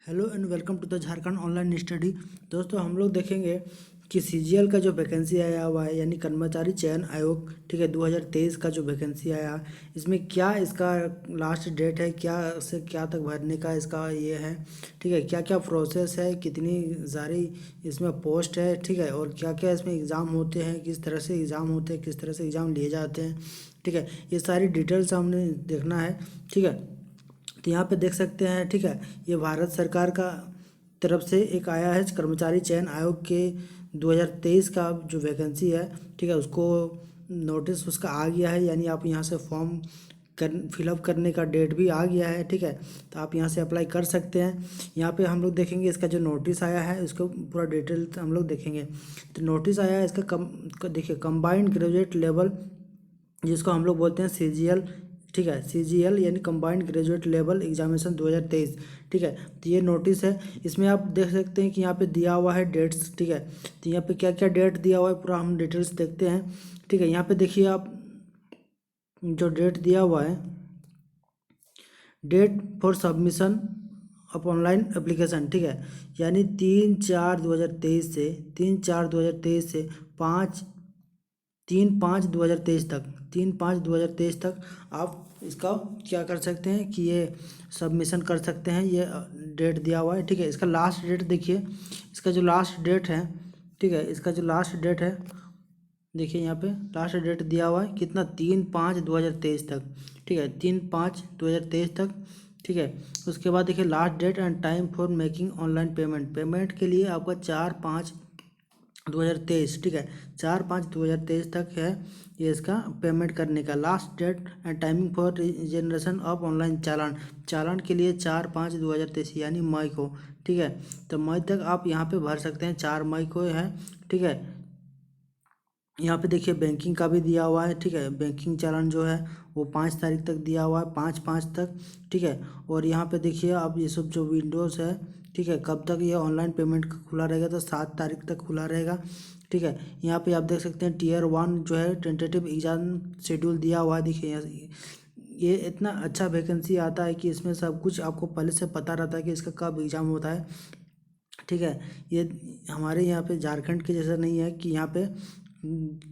Hello and welcome to the Jharkhand online study. दोस्तों हम लोग देखेंगे कि सीजीएल का जो वैकेंसी आया हुआ है यानी कर्मचारी चयन आयोग, ठीक है, 2023 का जो वैकेंसी आया, इसमें क्या इसका लास्ट डेट है, क्या से क्या तक भरने का इसका ये है, ठीक है, क्या क्या प्रोसेस है, कितनी सारी इसमें पोस्ट है, ठीक है, और क्या क्या इसमें एग्ज़ाम होते हैं, किस तरह से एग्ज़ाम होते हैं, किस तरह से एग्ज़ाम लिए जाते हैं, ठीक है, ये सारी डिटेल्स हमने देखना है, ठीक है। तो यहाँ पे देख सकते हैं, ठीक है, ये भारत सरकार का तरफ से एक आया है कर्मचारी चयन आयोग के 2023 का जो वैकेंसी है, ठीक है, उसको नोटिस उसका आ गया है, यानी आप यहाँ से फॉर्म फिलअप करने का डेट भी आ गया है, ठीक है, तो आप यहाँ से अप्लाई कर सकते हैं। यहाँ पे हम लोग देखेंगे इसका जो नोटिस आया है उसको पूरा डिटेल हम लोग देखेंगे। तो नोटिस आया है इसका देखिए, कंबाइंड ग्रेजुएट लेवल, जिसको हम लोग बोलते हैं सीजीएल, ठीक है, सीजीएल यानी कंबाइंड ग्रेजुएट लेवल एग्जामिनेशन 2023, ठीक है। तो ये नोटिस है, इसमें आप देख सकते हैं कि यहाँ पे दिया हुआ है डेट्स, ठीक है। तो यहाँ पे क्या क्या डेट दिया हुआ है पूरा हम डिटेल्स देखते हैं, ठीक है। यहाँ पे देखिए आप, जो डेट दिया हुआ है, date for submission of online application, ठीक है, यानी 3/4/2023 से 3/4/2023 से 3/5/2023 तक 3/5/2023 तक आप इसका क्या कर सकते हैं कि ये सबमिशन कर सकते हैं। ये डेट दिया हुआ है, ठीक है। इसका लास्ट डेट देखिए, इसका जो लास्ट डेट है, ठीक है, इसका जो लास्ट डेट है, देखिए यहाँ पे लास्ट डेट दिया हुआ है कितना, 3/5/2023 तक, ठीक है, 3/5/2023 तक, ठीक है। उसके बाद देखिए last date and time for making online payment के लिए आपका 4/5/2023, ठीक है, 4/5/2023 तक है ये इसका पेमेंट करने का last date and timing for generation of online challan के लिए 4/5/2023 यानी मई को, ठीक है। तो मई तक आप यहाँ पे भर सकते हैं, 4 मई को है, ठीक है। यहाँ पे देखिए बैंकिंग का भी दिया हुआ है, ठीक है, बैंकिंग चालान जो है वो 5 तारीख तक दिया हुआ है, 5/5 तक, ठीक है। और यहाँ पे देखिए आप ये सब जो विंडोज़ है, ठीक है, कब तक ये ऑनलाइन पेमेंट खुला रहेगा, तो 7 तारीख तक खुला रहेगा, ठीक है। यहाँ पे आप देख सकते हैं Tier 1 जो है टेंटेटिव एग्जाम शेड्यूल दिया हुआ है, देखिए ये इतना अच्छा वैकेंसी आता है कि इसमें सब कुछ आपको पहले से पता रहता है कि इसका कब एग्ज़ाम होता है, ठीक है। ये हमारे यहाँ पे झारखंड के जैसा नहीं है कि यहाँ पे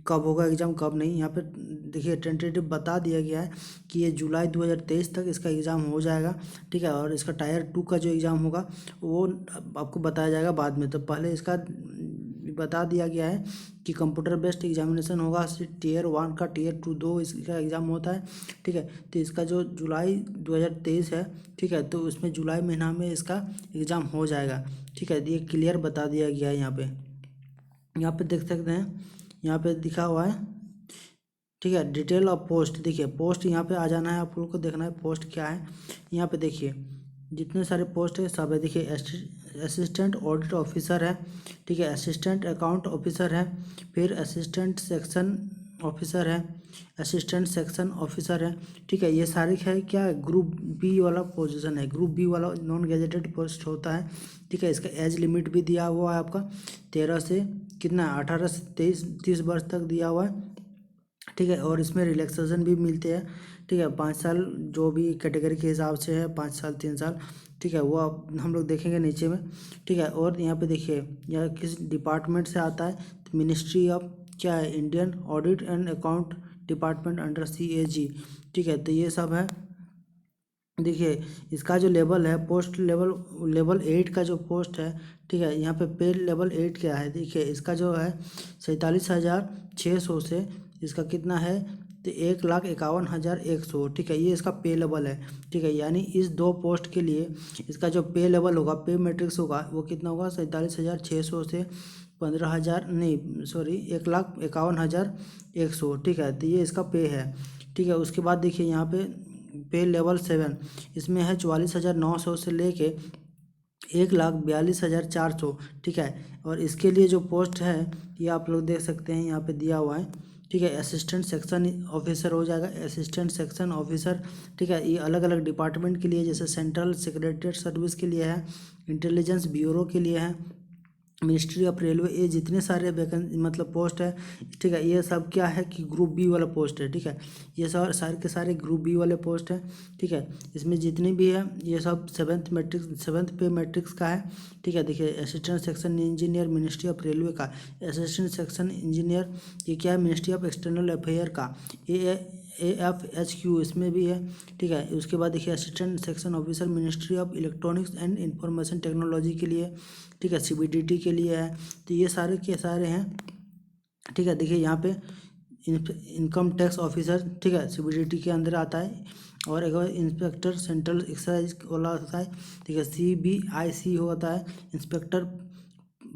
कब होगा एग्ज़ाम कब नहीं। यहाँ पे देखिए टेंटेटिव बता दिया गया है कि ये जुलाई 2023 तक इसका एग्ज़ाम हो जाएगा, ठीक है। और इसका Tier 2 का जो एग्ज़ाम होगा वो आपको बताया जाएगा बाद में। तो पहले इसका बता दिया गया है कि कंप्यूटर बेस्ड एग्जामिनेशन होगा, Tier 1 का, Tier 2 दो इसका एग्ज़ाम होता है, ठीक है। तो इसका जो जुलाई 2023 है, ठीक है, तो उसमें जुलाई महीना में इसका एग्ज़ाम हो जाएगा, ठीक है। ये क्लियर बता दिया गया है यहाँ पे देख सकते हैं, यहाँ पे लिखा हुआ है, ठीक है। डिटेल ऑफ पोस्ट, देखिए पोस्ट यहाँ पे आ जाना है, आप लोगों को देखना है पोस्ट क्या है। यहाँ पे देखिए जितने सारे पोस्ट है सब है, देखिए असिस्टेंट ऑडिट ऑफिसर है, ठीक है, असिस्टेंट अकाउंट ऑफिसर है, फिर असिस्टेंट सेक्शन ऑफिसर है, असिस्टेंट सेक्शन ऑफिसर है, ठीक है। ये सारी है क्या, ग्रुप बी वाला पोजीशन है, ग्रुप बी वाला नॉन गैजेटेड पोस्ट होता है, ठीक है। इसका एज लिमिट भी दिया हुआ है आपका 13 से कितना, 18 से 30 वर्ष तक दिया हुआ है, ठीक है। और इसमें रिलैक्सेशन भी मिलते हैं, ठीक है, 5 साल जो भी कैटेगरी के हिसाब से है, 5 साल 3 साल, ठीक है, वो आप हम लोग देखेंगे नीचे में, ठीक है। और यहाँ पे देखिए यह किस डिपार्टमेंट से आता है, तो मिनिस्ट्री ऑफ क्या है, Indian audit and account department under CAG, ठीक है। तो ये सब है, देखिए इसका जो लेवल है, पोस्ट लेवल 8 का जो पोस्ट है, ठीक है। यहाँ पे लेवल 8 क्या है, देखिए इसका जो है 47,600 से इसका कितना है, तो 1,51,100, ठीक है, ये इसका पे लेवल है, ठीक है। यानी इस दो पोस्ट के लिए इसका जो पे लेवल होगा, पे मैट्रिक्स होगा, वो कितना होगा, 47,600 से 15,000 नहीं सॉरी 1,51,100, ठीक है। तो ये इसका पे है, ठीक है। उसके बाद देखिए यहाँ पे लेवल 7, इसमें है 44,900 से लेके 1,42,400, ठीक है। और इसके लिए जो पोस्ट है ये आप लोग देख सकते हैं यहाँ पे दिया हुआ है, ठीक है। असिस्टेंट सेक्शन ऑफिसर हो जाएगा, असिस्टेंट सेक्शन ऑफिसर, ठीक है। ये अलग अलग डिपार्टमेंट के लिए, जैसे सेंट्रल सेक्रेटरीट सर्विस के लिए है, इंटेलिजेंस ब्यूरो के लिए है, मिनिस्ट्री ऑफ रेलवे, ये जितने सारे वैकेंसी मतलब पोस्ट है, ठीक है, ये सब क्या है कि ग्रुप बी वाला पोस्ट है, ठीक है। ये सब सारे के सारे ग्रुप बी वाले पोस्ट हैं, ठीक है। इसमें जितनी भी है ये सब सेवन्थ पे मैट्रिक्स का है, ठीक है। देखिए assistant section engineer ministry of railway का, असिस्टेंट सेक्शन इंजीनियर ये क्या है मिनिस्ट्री ऑफ एक्सटर्नल अफेयर का, AFHQ इसमें भी है, ठीक है। उसके बाद देखिए assistant section officer ministry of electronics and information technology के लिए, ठीक है। CBDT के लिए है। तो ये सारे के सारे हैं, ठीक है। देखिए यहाँ पे इनकम टैक्स ऑफिसर, ठीक है, CBDT के अंदर आता है। और एक और इंस्पेक्टर सेंट्रल एक्साइज वाला होता है, ठीक है। CBIC होता है, इंस्पेक्टर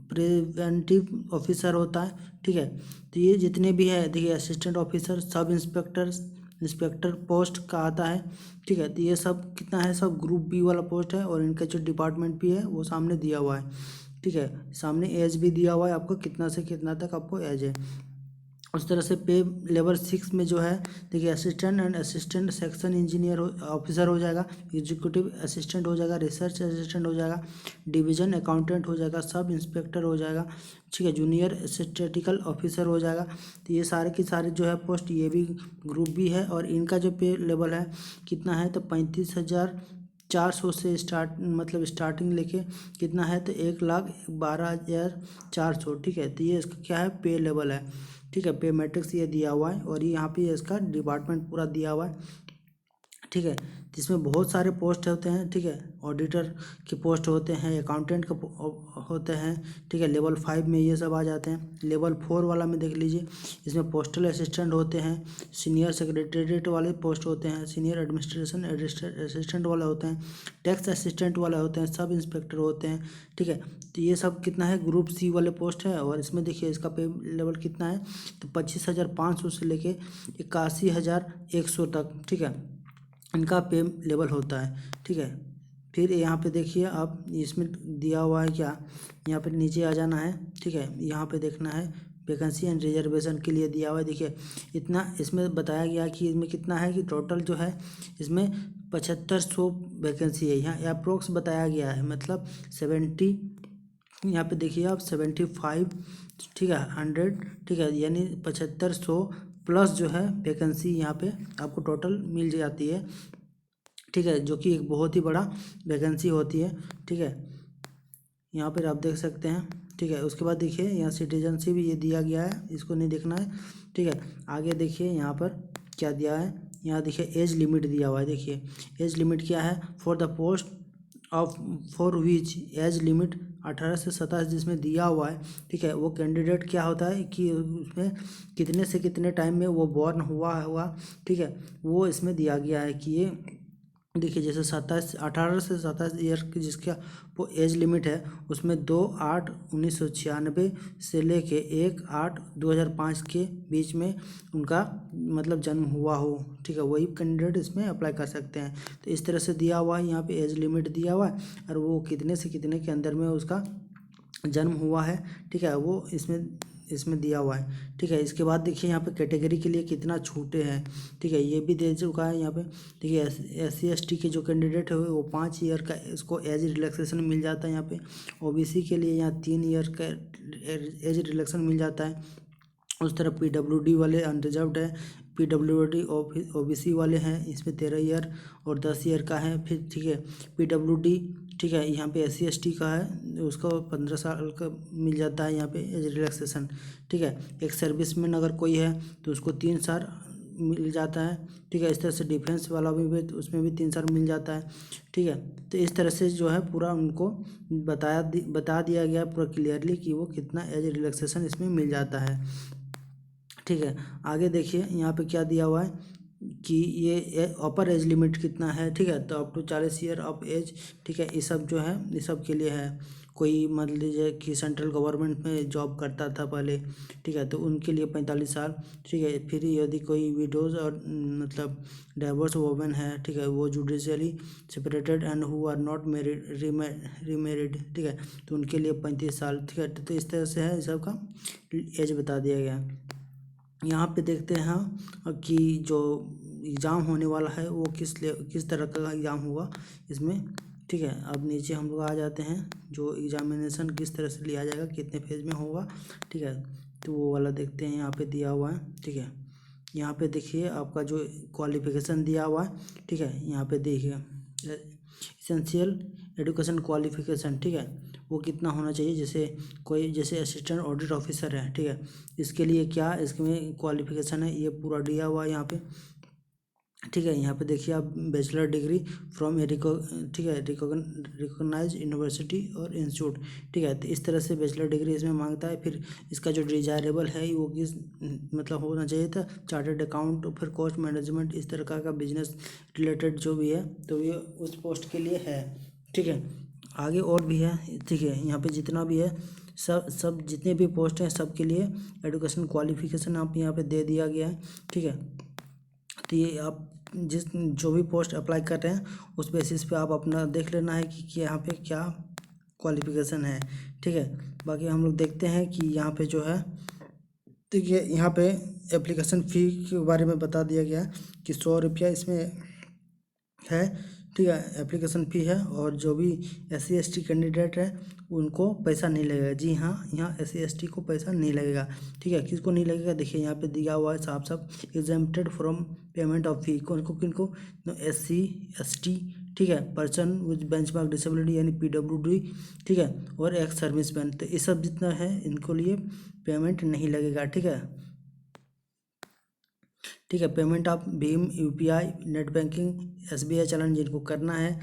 प्रिवेंटिव ऑफिसर होता है, ठीक है। तो ये जितने भी है देखिए assistant officer, sub inspector, inspector post का आता है, ठीक है। तो ये सब कितना है, सब ग्रुप बी वाला पोस्ट है। और इनका जो डिपार्टमेंट भी है वो सामने दिया हुआ है, ठीक है। सामने एज भी दिया हुआ है आपको, कितना से कितना तक आपको एज है। उस तरह से पे लेवल 6 में जो है देखिए assistant and assistant section engineer officer हो जाएगा, एग्जीक्यूटिव असिस्टेंट हो जाएगा, रिसर्च असिस्टेंट हो जाएगा, डिवीजन अकाउंटेंट हो जाएगा, सब इंस्पेक्टर हो जाएगा, ठीक है, जूनियर स्टैटिस्टिकल ऑफिसर हो जाएगा। तो ये सारे के सारे जो है पोस्ट ये भी ग्रुप बी है। और इनका जो पे लेवल है कितना है, तो 35,400 से स्टार्ट, मतलब स्टार्टिंग लेके कितना है, तो 1,12,400, ठीक है। तो ये इसका क्या है, पे लेवल है, ठीक है। पे मैट्रिक्स ये दिया हुआ है। और ये यहाँ पे इसका डिपार्टमेंट पूरा दिया हुआ है, ठीक है। तो इसमें बहुत सारे पोस्ट होते हैं, ठीक है। ऑडिटर के पोस्ट होते हैं, अकाउंटेंट का होते हैं, ठीक है। लेवल 5 में ये सब आ जाते हैं। लेवल 4 वाला में देख लीजिए, इसमें पोस्टल असिस्टेंट होते हैं, सीनियर सेक्रेटेरिएट वाले पोस्ट होते हैं, सीनियर एडमिनिस्ट्रेशन असिस्टेंट वाले होते हैं, टैक्स असिस्टेंट वाले होते हैं, सब इंस्पेक्टर होते हैं, ठीक है। तो ये सब कितना है, ग्रुप सी वाले पोस्ट है। और इसमें देखिए इसका पे लेवल कितना है, तो 25,500 से लेके 81,100 तक, ठीक है, इनका पे लेवल होता है, ठीक है। फिर यहाँ पे देखिए आप, इसमें दिया हुआ है क्या, यहाँ पे नीचे आ जाना है, ठीक है। यहाँ पे देखना है वैकेंसी एंड रिजर्वेशन के लिए दिया हुआ है। देखिए इतना इसमें बताया गया है कि इसमें कितना है कि टोटल जो है इसमें 7500 वैकेंसी है। यहाँ अप्रोक्स बताया गया है, मतलब 70, यहाँ पे देखिए आप 75, ठीक है, 100, ठीक है, यानी 7500 प्लस जो है वैकेंसी यहाँ पे आपको टोटल मिल जाती है, ठीक है, जो कि एक बहुत ही बड़ा वैकेंसी होती है, ठीक है। यहाँ पर आप देख सकते हैं, ठीक है। उसके बाद देखिए यहाँ सिटीजनशिप ये दिया गया है, इसको नहीं देखना है, ठीक है। आगे देखिए यहाँ पर क्या दिया है, यहाँ देखिए एज लिमिट दिया हुआ है। देखिए एज लिमिट क्या है, for the post of for which age limit 18 से 27 जिसमें दिया हुआ है, ठीक है। वो कैंडिडेट क्या होता है कि उसमें कितने से कितने टाइम में वो बॉर्न हुआ, ठीक है, वो इसमें दिया गया है कि ये देखिए जैसे 18 से 27 ईयर की जिसका वो एज लिमिट है, उसमें 2/8/1996 से लेके 1/8/2005 के बीच में उनका मतलब जन्म हुआ हो, ठीक है, वही कैंडिडेट इसमें अप्लाई कर सकते हैं। तो इस तरह से दिया हुआ है, यहाँ पे एज लिमिट दिया हुआ है और वो कितने से कितने के अंदर में उसका जन्म हुआ है, ठीक है, वो इसमें दिया हुआ है, ठीक है। इसके बाद देखिए यहाँ पे कैटेगरी के लिए कितना छूटे हैं, ठीक है, ये भी दे चुका है यहाँ पे। देखिए SC ST के जो कैंडिडेट है वो 5 ईयर का इसको एज रिलैक्सेशन मिल जाता है यहाँ पे। OBC के लिए यहाँ 3 ईयर का एज रिलैक्सेशन मिल जाता है। उस तरह PWD वाले अनरिजर्व्ड है, PWD OBC वाले हैं, इसमें 13 ईयर और 10 ईयर का है। फिर ठीक है PWD, ठीक है, यहाँ पे SC ST का है, उसको 15 साल का मिल जाता है यहाँ पे एज रिलैक्सेशन, ठीक है। एक सर्विस मैन अगर कोई है तो उसको 3 साल मिल जाता है, ठीक है। इस तरह से डिफेंस वाला भी तो उसमें भी 3 साल मिल जाता है, ठीक है। तो इस तरह से जो है पूरा उनको बता दिया गया पूरा क्लियरली कि वो कितना एज रिलैक्सेशन इसमें मिल जाता है, ठीक है। आगे देखिए यहाँ पे क्या दिया हुआ है कि ये अपर एज लिमिट कितना है, ठीक है, तो up to 40 year of age, ठीक है। ये सब जो है ये सब के लिए है। कोई मान लीजिए कि सेंट्रल गवर्नमेंट में जॉब करता था पहले, ठीक है, तो उनके लिए 45 साल, ठीक है। फिर यदि कोई विडोज और मतलब डाइवोर्स वोमेन है, ठीक है, वो judicially separated and who are not married remarried, ठीक है, तो उनके लिए 35 साल, ठीक है। तो इस तरह से है, इस सब का एज बता दिया गया है। यहाँ पे देखते हैं कि जो एग्ज़ाम होने वाला है वो किस तरह का एग्ज़ाम होगा इसमें, ठीक है। अब नीचे हम लोग आ जाते हैं, जो एग्जामिनेशन किस तरह से लिया जाएगा, कितने फेज में होगा, ठीक है, तो वो वाला देखते हैं। यहाँ पे दिया हुआ है, ठीक है। यहाँ पे देखिए आपका जो क्वालिफिकेशन दिया हुआ है, ठीक है, यहाँ पे देखिए इसेंशियल एजुकेशन क्वालिफिकेशन, ठीक है, वो कितना होना चाहिए। जैसे कोई जैसे असिस्टेंट ऑडिट ऑफिसर है, ठीक है, इसके लिए क्या इसमें क्वालिफिकेशन है, ये पूरा दिया हुआ है यहाँ पे, ठीक है। यहाँ पे देखिए आप बैचलर डिग्री फ्रॉम ठीक है रिकॉग्नाइज यूनिवर्सिटी और इंस्टीट्यूट, ठीक है, तो इस तरह से बैचलर डिग्री इसमें मांगता है। फिर इसका जो डिजायरेबल है वो किस मतलब होना चाहिए था, चार्टर्ड अकाउंट, फिर कॉस्ट मैनेजमेंट, इस तरह का बिजनेस रिलेटेड जो भी है, तो ये उस पोस्ट के लिए है, ठीक है। आगे और भी है, ठीक है, यहाँ पे जितना भी है सब जितने भी पोस्ट हैं सब के लिए एजुकेशन क्वालिफिकेशन आप यहाँ पे दे दिया गया है, ठीक है। तो ये आप जिस जो भी पोस्ट अप्लाई कर रहे हैं उस बेसिस पे आप अपना देख लेना है कि यहाँ पे क्या क्वालिफिकेशन है, ठीक है। बाकी हम लोग देखते हैं कि यहाँ पे जो है, देखिए यहाँ पे एप्लीकेशन फ़ी के बारे में बता दिया गया है कि 100 रुपया इसमें है, ठीक है, एप्लीकेशन फ़ी है। और जो भी SC ST कैंडिडेट है उनको पैसा नहीं लगेगा। जी हाँ, यहाँ SC ST को पैसा नहीं लगेगा, ठीक है। किसको नहीं लगेगा, देखिए यहाँ पे दिया हुआ है साफ साफ, एग्जेम्प्टेड फ्रॉम पेमेंट ऑफ फी, किनको SC ST, ठीक है, पर्सन विद बेंचमार्क डिसेबिलिटी यानी PWD, ठीक है, और एक्स सर्विसमैन, तो ये सब जितना है इनको लिए पेमेंट नहीं लगेगा, ठीक है, ठीक है। पेमेंट आप Bhim UPI net banking SBI चालान जिनको करना है,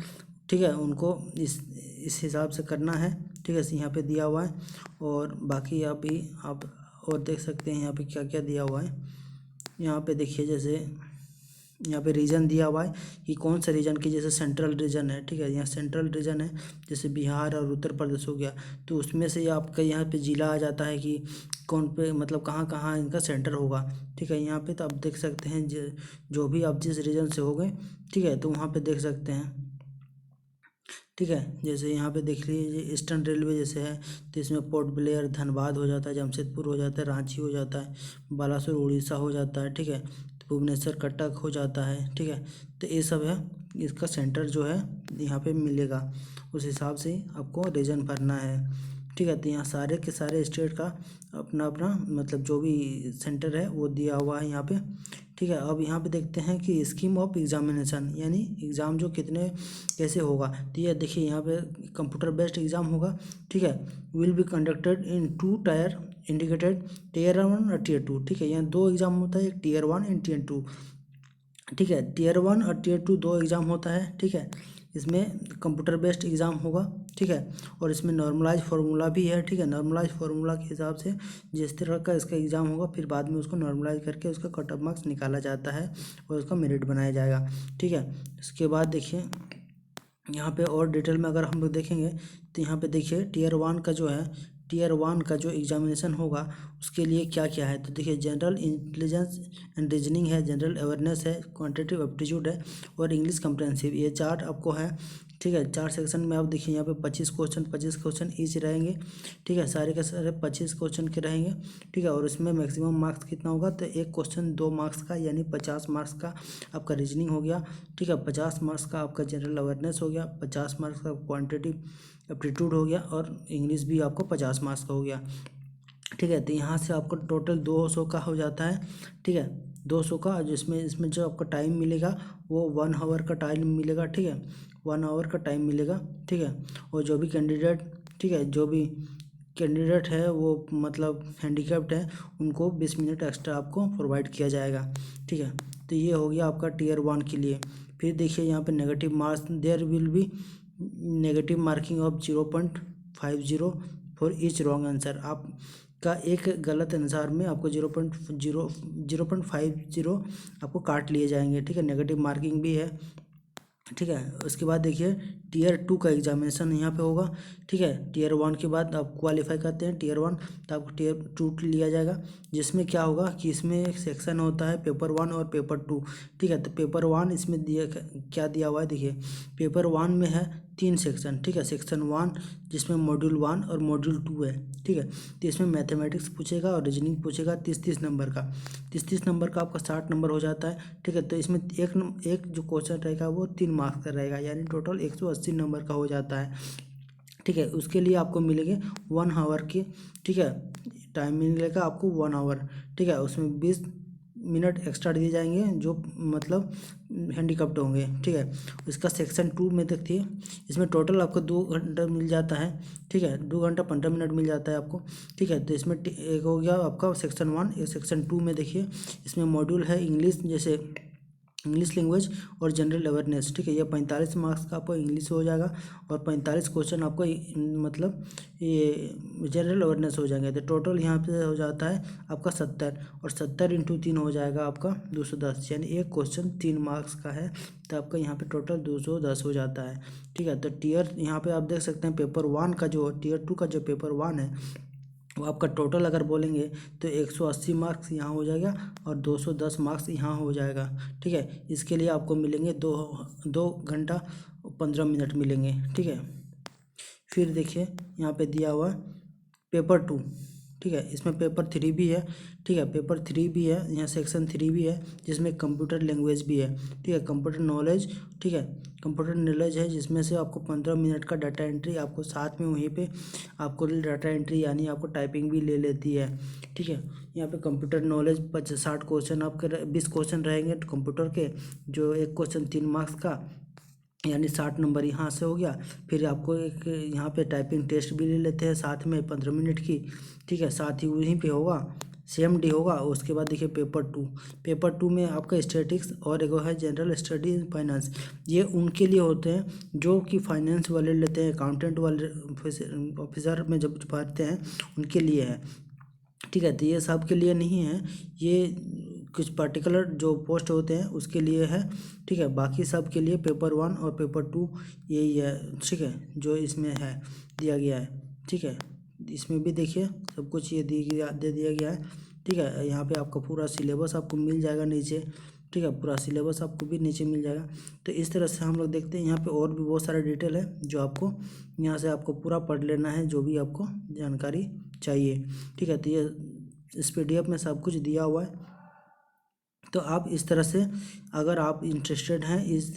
ठीक है, उनको इस हिसाब से करना है, ठीक है, यहाँ पे दिया हुआ है। और बाकी आप और देख सकते हैं यहाँ पे क्या क्या दिया हुआ है। यहाँ पे देखिए जैसे यहाँ पे रीजन दिया हुआ है कि कौन सा रीजन की, जैसे सेंट्रल रीजन है, ठीक है, यहाँ सेंट्रल रीजन है, जैसे बिहार और उत्तर प्रदेश हो गया, तो उसमें से आपका यहाँ पे जिला आ जाता है कि कौन पे मतलब कहाँ कहाँ इनका सेंटर होगा, ठीक है। यहाँ पे तो आप देख सकते हैं जो भी आप जिस रीजन से हो गए, ठीक है, तो वहाँ पे देख सकते हैं, ठीक है। जैसे यहाँ पे देख लीजिए ईस्टर्न रेलवे जैसे है, तो इसमें पोर्ट ब्लेयर धनबाद हो जाता है, जमशेदपुर हो जाता है, रांची हो जाता है, बालासुर उड़ीसा हो जाता है, ठीक है, तो भुवनेश्वर कटक हो जाता है, ठीक है, तो ये सब है, इसका सेंटर जो है यहाँ पे मिलेगा, उस हिसाब से आपको रीजन भरना है, ठीक है। तो यहाँ सारे के सारे स्टेट का अपना अपना मतलब जो भी सेंटर है वो दिया हुआ है यहाँ पे, ठीक है। अब यहाँ पे देखते हैं कि स्कीम ऑफ एग्जामिनेशन यानी एग्ज़ाम जो कितने कैसे होगा, तो ये देखिए यहाँ पे कंप्यूटर बेस्ड एग्ज़ाम होगा, ठीक है, will be conducted in 2 tyre indicated Tier 1 और Tier 2, ठीक है। यहाँ 2 एग्ज़ाम होता है, एक Tier 1 एंड Tier 2, ठीक है, Tier 1 और Tier 2 2 एग्ज़ाम होता है, ठीक है। इसमें कंप्यूटर बेस्ड एग्ज़ाम होगा, ठीक है, और इसमें नॉर्मलाइज फार्मूला भी है, ठीक है। नॉर्मलाइज फार्मूला के हिसाब से जिस तरह का इसका एग्ज़ाम होगा, फिर बाद में उसको नॉर्मलाइज करके उसका कट ऑफ मार्क्स निकाला जाता है और उसका मेरिट बनाया जाएगा, ठीक है। इसके बाद देखिए यहाँ पे और डिटेल में अगर हम लोग देखेंगे तो यहाँ पे देखिए Tier 1 का जो एग्जामिनेशन होगा उसके लिए क्या क्या है, तो देखिए जनरल इंटेलिजेंस एंड रीजनिंग है, जनरल अवेयरनेस है, क्वांटिटेटिव एप्टीट्यूड है और इंग्लिश कम्प्रहेंसिव, ये 4 आपको है, ठीक है। 4 सेक्शन में आप देखिए यहाँ पे 25 क्वेश्चन ईच रहेंगे, ठीक है, सारे के सारे 25 क्वेश्चन के रहेंगे, ठीक है। और इसमें मैक्सिमम मार्क्स कितना होगा, तो एक क्वेश्चन 2 मार्क्स का यानी 50 मार्क्स का आपका रीजनिंग हो गया, ठीक है, 50 मार्क्स का आपका जनरल अवेयरनेस हो गया, 50 मार्क्स का क्वांटिटेटिव एप्टीट्यूड हो गया और इंग्लिश भी आपको 50 मार्क्स का हो गया, ठीक है। तो यहाँ से आपको टोटल 200 का हो जाता है, ठीक है, 200 का, जिसमें इसमें जो आपका टाइम मिलेगा वो 1 आवर का टाइम मिलेगा, ठीक है, 1 आवर का टाइम मिलेगा, ठीक है। और जो भी कैंडिडेट, ठीक है, जो भी कैंडिडेट है वो मतलब हैंडीकैप्ड है उनको 20 मिनट एक्स्ट्रा आपको प्रोवाइड किया जाएगा, ठीक है। तो ये हो गया आपका Tier 1 के लिए। फिर देखिए यहाँ पे negative marks, there will be negative marking of 0.50 for each wrong answer, आपका एक गलत आंसर में आपको 0.50 आपको काट लिए जाएंगे, ठीक है, नेगेटिव मार्किंग भी है, ठीक है। उसके बाद देखिए Tier 2 का एग्जामिनेशन यहाँ पे होगा, ठीक है। Tier 1 के बाद आप क्वालिफाई करते हैं Tier 1, तो आपको Tier 2 लिया जाएगा, जिसमें क्या होगा कि इसमें एक सेक्शन होता है पेपर 1 और पेपर 2, ठीक है। तो पेपर 1 इसमें क्या दिया हुआ है, देखिए पेपर 1 में है 3 सेक्शन, ठीक है, सेक्शन 1 जिसमें मॉड्यूल 1 और मॉड्यूल 2 है, ठीक है। तो इसमें मैथमेटिक्स पूछेगा और रीजनिंग पूछेगा 30-30 नंबर का, 30-30 नंबर का आपका 60 नंबर हो जाता है, ठीक है। तो इसमें एक जो क्वेश्चन रहेगा वो 3 मार्क्स का रहेगा, यानी टोटल 180 नंबर का हो जाता है। ठीक है, उसके लिए आपको मिलेंगे 1 आवर के, ठीक है, टाइम मिलेगा आपको 1 आवर। ठीक है, उसमें 20 मिनट एक्स्ट्रा दिए जाएंगे जो मतलब हैंडीकैप्ड होंगे। ठीक है, इसका सेक्शन 2 में देखिए, इसमें टोटल आपको 2 घंटा मिल जाता है। ठीक है, 2 घंटा 15 मिनट मिल जाता है आपको। ठीक है, तो इसमें एक हो गया आपका सेक्शन 1। एक सेक्शन 2 में देखिए, इसमें मॉड्यूल है इंग्लिश, जैसे इंग्लिश लैंग्वेज और जनरल अवेयरनेस। ठीक है, ये 45 मार्क्स का आपको इंग्लिश हो जाएगा और 45 क्वेश्चन आपको मतलब ये जनरल अवेयरनेस हो जाएंगे। तो टोटल यहाँ पे हो जाता है आपका 70, और 70 × 3 हो जाएगा आपका 210, यानी एक क्वेश्चन 3 मार्क्स का है, तो आपका यहाँ पे टोटल 210 हो जाता है। ठीक है, तो टीयर यहाँ पे आप देख सकते हैं पेपर 1 का जो टीयर 2 का जो पेपर 1 है, वो आपका टोटल अगर बोलेंगे तो 180 मार्क्स यहाँ हो जाएगा और 210 मार्क्स यहाँ हो जाएगा। ठीक है, इसके लिए आपको मिलेंगे 2 घंटा 15 मिनट मिलेंगे। ठीक है, फिर देखिए यहाँ पे दिया हुआ पेपर 2। ठीक है, इसमें पेपर 3 भी है। ठीक है, पेपर 3 भी है, यहाँ सेक्शन 3 भी है, जिसमें कंप्यूटर लैंग्वेज भी है। ठीक है, कंप्यूटर नॉलेज, ठीक है, कंप्यूटर नॉलेज है, जिसमें से आपको 15 मिनट का डाटा एंट्री आपको साथ में वहीं पे आपको डाटा एंट्री यानी आपको टाइपिंग भी ले लेती है। ठीक है, यहाँ पे कंप्यूटर नॉलेज 60 क्वेश्चन आपके 20 क्वेश्चन रहेंगे कंप्यूटर के, जो एक क्वेश्चन 3 मार्क्स का, यानी 60 नंबर यहाँ से हो गया। फिर आपको एक यहाँ पे टाइपिंग टेस्ट भी ले लेते हैं साथ में 15 मिनट की। ठीक है, साथ ही वहीं पे होगा, सेम डे होगा। उसके बाद देखिए पेपर 2 में आपका स्टैटिक्स और एक है जनरल स्टडी इन फाइनेंस। ये उनके लिए होते हैं जो कि फाइनेंस वाले लेते हैं, अकाउंटेंट वाले ऑफिसर में जब पढ़ते हैं उनके लिए है। ठीक है, तो ये सब के लिए नहीं है, ये कुछ पर्टिकुलर जो पोस्ट होते हैं उसके लिए है। ठीक है, बाकी सब के लिए पेपर 1 और पेपर 2 यही है। ठीक है, जो इसमें है दिया गया है। ठीक है, इसमें भी देखिए सब कुछ ये दे दिया गया है। ठीक है, यहाँ पे आपका पूरा सिलेबस आपको मिल जाएगा नीचे। ठीक है, पूरा सिलेबस आपको भी नीचे मिल जाएगा। तो इस तरह से हम लोग देखते हैं, यहाँ पे और भी बहुत सारा डिटेल है जो आपको यहाँ से आपको पूरा पढ़ लेना है, जो भी आपको जानकारी चाहिए। ठीक है, तो ये इस PDF में सब कुछ दिया हुआ है। तो आप इस तरह से अगर आप इंटरेस्टेड हैं इस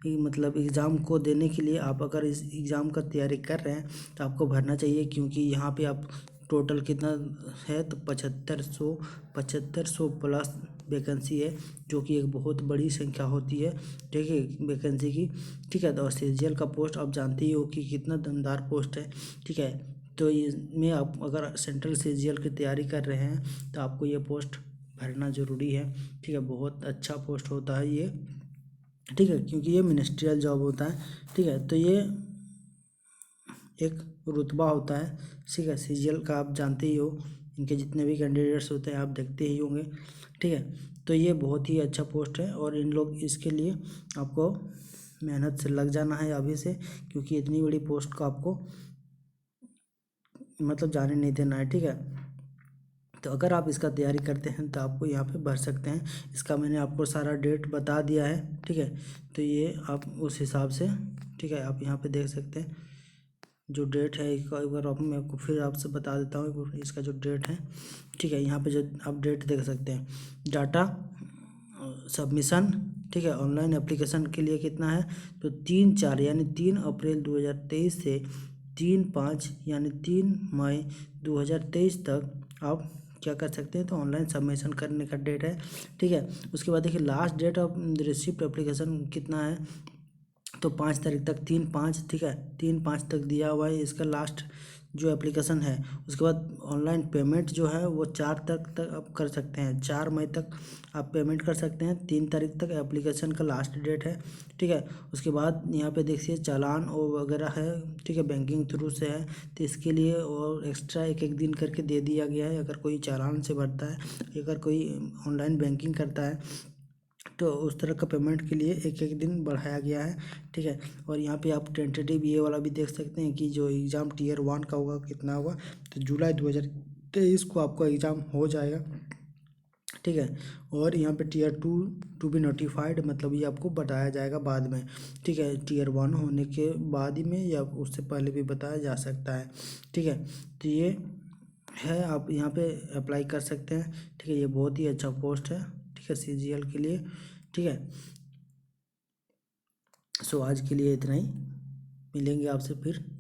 मतलब एग्ज़ाम को देने के लिए, आप अगर इस एग्ज़ाम का तैयारी कर रहे हैं तो आपको भरना चाहिए, क्योंकि यहाँ पे आप टोटल कितना है तो 7500 प्लस वैकेंसी है, जो कि एक बहुत बड़ी संख्या होती है। ठीक है, वैकेंसी की। ठीक है, तो CGL का पोस्ट आप जानते ही हो कि कितना दमदार पोस्ट है। ठीक है, तो इसमें आप अगर सेंट्रल CGL की तैयारी कर रहे हैं तो आपको ये पोस्ट भरना ज़रूरी है। ठीक है, बहुत अच्छा पोस्ट होता है ये। ठीक है, क्योंकि ये मिनिस्ट्रियल जॉब होता है। ठीक है, तो ये एक रुतबा होता है। ठीक है, CGL का आप जानते ही हो, इनके जितने भी कैंडिडेट्स होते हैं आप देखते ही होंगे। ठीक है, तो ये बहुत ही अच्छा पोस्ट है और इन लोग इसके लिए आपको मेहनत से लग जाना है अभी से, क्योंकि इतनी बड़ी पोस्ट को आपको मतलब जाने नहीं देना है। ठीक है, तो अगर आप इसका तैयारी करते हैं तो आपको यहाँ पे भर सकते हैं। इसका मैंने आपको सारा डेट बता दिया है। ठीक है, तो ये आप उस हिसाब से, ठीक है, आप यहाँ पे देख सकते हैं जो डेट है। एक बार आप मैं आपको फिर आपसे बता देता हूँ इसका जो डेट है। ठीक है, यहाँ पे जो आप डेट देख सकते हैं, डाटा सबमिशन। ठीक है, ऑनलाइन एप्लीकेशन के लिए कितना है तो 3/4 यानी 3 अप्रैल 2023 से 3/5 यानी 3 मई 2023 तक आप क्या कर सकते हैं तो ऑनलाइन सबमिशन करने का डेट है। ठीक है, उसके बाद देखिए last date of receipt application कितना है तो 5 तारीख तक, 3/5। ठीक है, 3/5 तक दिया हुआ है इसका लास्ट जो एप्लीकेशन है। उसके बाद ऑनलाइन पेमेंट जो है वो 4 तक आप कर सकते हैं, 4 मई तक आप पेमेंट कर सकते हैं। 3 तारीख तक एप्लीकेशन का लास्ट डेट है। ठीक है, उसके बाद यहाँ पे देखिए चालान और वगैरह है। ठीक है, बैंकिंग थ्रू से है तो इसके लिए और एक्स्ट्रा एक एक दिन करके दे दिया गया है। अगर कोई चालान से भरता है, अगर कोई ऑनलाइन बैंकिंग करता है तो उस तरह का पेमेंट के लिए एक एक दिन बढ़ाया गया है। ठीक है, और यहाँ पे आप टेंटेटिव ये वाला भी देख सकते हैं कि जो एग्ज़ाम टीयर 1 का होगा कितना होगा तो जुलाई 2023 को आपका एग्ज़ाम हो जाएगा। ठीक है, और यहाँ पे टीयर 2 टू बी नोटिफाइड, मतलब ये आपको बताया जाएगा बाद में। ठीक है, टीयर 1 होने के बाद ही में या उससे पहले भी बताया जा सकता है। ठीक है, तो ये है, आप यहाँ पे अप्लाई कर सकते हैं। ठीक है, ये बहुत ही अच्छा पोस्ट है। ठीक है, CGL के लिए। ठीक है, सो आज के लिए इतना ही, मिलेंगे आपसे फिर।